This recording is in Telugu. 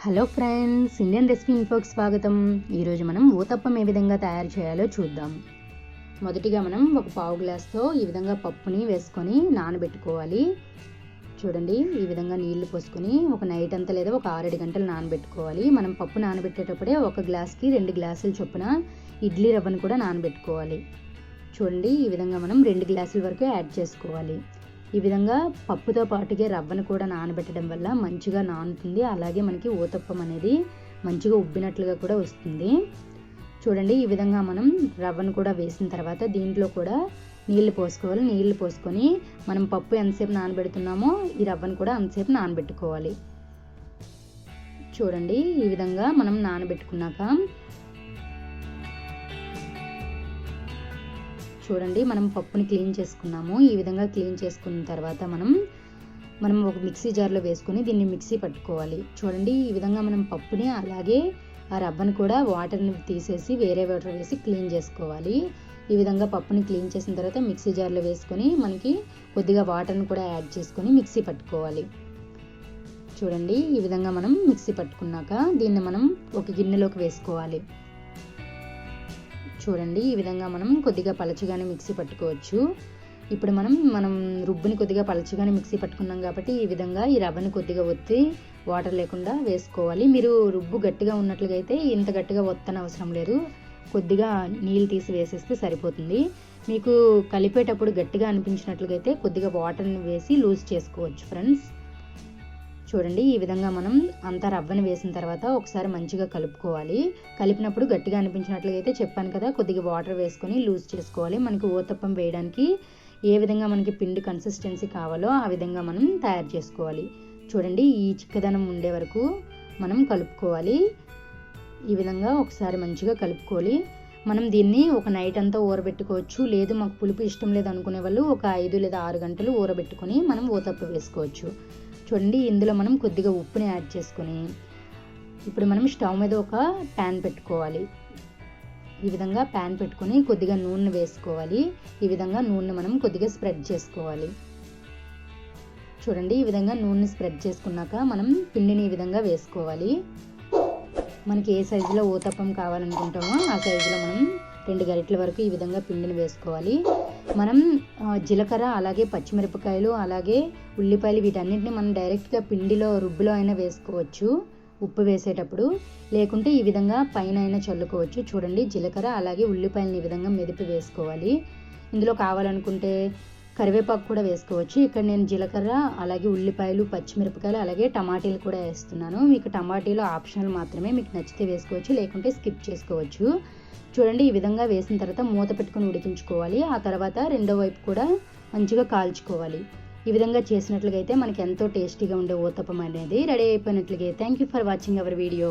హలో ఫ్రెండ్స్, ఇండియన్ రెసిపీ ఇన్ఫోకి స్వాగతం. ఈరోజు మనం ఊతప్పం ఏ విధంగా తయారు చేయాలో చూద్దాం. మొదటిగా మనం ఒక పావు గ్లాస్తో ఈ విధంగా పప్పుని వేసుకొని నానబెట్టుకోవాలి. చూడండి, ఈ విధంగా నీళ్లు పోసుకొని ఒక నైట్ అంతా లేదా ఒక 6-7 గంటలు నానబెట్టుకోవాలి. మనం పప్పు నానబెట్టేటప్పుడే ఒక గ్లాస్కి 2 గ్లాసుల చొప్పున ఇడ్లీ రవ్వను కూడా నానబెట్టుకోవాలి. చూడండి, ఈ విధంగా మనం 2 గ్లాసుల వరకు యాడ్ చేసుకోవాలి. ఈ విధంగా పప్పుతో పాటుగా రవ్వను కూడా నానబెట్టడం వల్ల మంచిగా నానుతుంది. అలాగే మనకి ఊతప్పం అనేది మంచిగా ఉబ్బినట్లుగా కూడా వస్తుంది. చూడండి, ఈ విధంగా మనం రవ్వను కూడా వేసిన తర్వాత దీంట్లో కూడా నీళ్లు పోసుకోవాలి. నీళ్లు పోసుకొని మనం పప్పు ఎంతసేపు నానబెడుతున్నామో ఈ రవ్వను కూడా అంతసేపు నానబెట్టుకోవాలి. చూడండి, ఈ విధంగా మనం నానబెట్టుకున్నాక చూడండి, మనం పప్పుని క్లీన్ చేసుకున్నాము. ఈ విధంగా క్లీన్ చేసుకున్న తర్వాత మనం ఒక మిక్సీ జార్లో వేసుకొని దీన్ని మిక్సీ పట్టుకోవాలి. చూడండి, ఈ విధంగా మనం పప్పుని అలాగే ఆ రవ్వను కూడా వాటర్ని తీసేసి వేరే వాటర్ వేసి క్లీన్ చేసుకోవాలి. ఈ విధంగా పప్పుని క్లీన్ చేసిన తర్వాత మిక్సీ జార్లో వేసుకొని మనకి కొద్దిగా వాటర్ని కూడా యాడ్ చేసుకొని మిక్సీ పట్టుకోవాలి. చూడండి, ఈ విధంగా మనం మిక్సీ పట్టుకున్నాక దీన్ని మనం ఒక గిన్నెలోకి వేసుకోవాలి. చూడండి, ఈ విధంగా మనం కొద్దిగా పలచగానే మిక్సీ పట్టుకోవచ్చు. ఇప్పుడు మనం రుబ్బుని కొద్దిగా పలచగానే మిక్సీ పట్టుకున్నాం కాబట్టి ఈ విధంగా ఈ రవ్వని కొద్దిగా ఒత్తి వాటర్ లేకుండా వేసుకోవాలి. మీరు రుబ్బు గట్టిగా ఉన్నట్లుగా అయితే ఇంత గట్టిగా ఒత్తన అవసరం లేదు, కొద్దిగా నీళ్ళు తీసి వేసేస్తే సరిపోతుంది. మీకు కలిపేటప్పుడు గట్టిగా అనిపించినట్లుగా అయితే కొద్దిగా వాటర్ని వేసి లూజ్ చేసుకోవచ్చు ఫ్రెండ్స్. చూడండి, ఈ విధంగా మనం అంతా రవ్వని వేసిన తర్వాత ఒకసారి మంచిగా కలుపుకోవాలి. కలిపినప్పుడు గట్టిగా అనిపించినట్లుగా అయితే చెప్పాను కదా, కొద్దిగా వాటర్ వేసుకొని లూజ్ చేసుకోవాలి. మనకి ఊతప్పం వేయడానికి ఏ విధంగా మనకి పిండి కన్సిస్టెన్సీ కావాలో ఆ విధంగా మనం తయారు చేసుకోవాలి. చూడండి, ఈ చిక్కదనం ఉండే వరకు మనం కలుపుకోవాలి. ఈ విధంగా ఒకసారి మంచిగా కలుపుకోవాలి. మనం దీన్ని ఒక నైట్ అంతా ఊరబెట్టుకోవచ్చు. లేదు మాకు పులుపు ఇష్టం లేదు అనుకునే వాళ్ళు ఒక 5 లేదా 6 గంటలు ఊరబెట్టుకొని మనం ఊతప్పం వేసుకోవచ్చు. చూడండి, ఇందులో మనం కొద్దిగా ఉప్పుని యాడ్ చేసుకొని ఇప్పుడు మనం స్టవ్ మీద ఒక ప్యాన్ పెట్టుకోవాలి. ఈ విధంగా ప్యాన్ పెట్టుకొని కొద్దిగా నూనె వేసుకోవాలి. ఈ విధంగా నూనె మనం కొద్దిగా స్ప్రెడ్ చేసుకోవాలి. చూడండి, ఈ విధంగా నూనె స్ప్రెడ్ చేసుకున్నాక మనం పిండిని ఈ విధంగా వేసుకోవాలి. మనకి ఏ సైజులో ఊతప్పం కావాలనుకుంటామో ఆ సైజులో మనం 2 గరిటెల వరకు ఈ విధంగా పిండిని వేసుకోవాలి. మనం జీలకర్ర అలాగే పచ్చిమిరపకాయలు అలాగే ఉల్లిపాయలు వీటన్నిటిని మనం డైరెక్ట్గా పిండిలో రుబ్బులో అయినా వేసుకోవచ్చు ఉప్పు వేసేటప్పుడు, లేకుంటే ఈ విధంగా పైన అయినా చల్లుకోవచ్చు. చూడండి, జీలకర్ర అలాగే ఉల్లిపాయలని ఈ విధంగా మెదిపి వేసుకోవాలి. ఇందులో కావాలనుకుంటే కరివేపాకు కూడా వేసుకోవచ్చు. ఇక్కడ నేను జీలకర్ర అలాగే ఉల్లిపాయలు పచ్చిమిరపకాయలు అలాగే టమాటీలు కూడా వేస్తున్నాను. మీకు టమాటీలు ఆప్షనల్ మాత్రమే, మీకు నచ్చితే వేసుకోవచ్చు లేకుంటే స్కిప్ చేసుకోవచ్చు. చూడండి, ఈ విధంగా వేసిన తర్వాత మూత పెట్టుకొని ఉడికించుకోవాలి. ఆ తర్వాత రెండో వైపు కూడా మంచిగా కాల్చుకోవాలి. ఈ విధంగా చేసినట్లుగా అయితే మనకి ఎంతో టేస్టీగా ఉండే ఊతప్పం అనేది రెడీ అయిపోయినట్లుగా. Thank you for watching our video.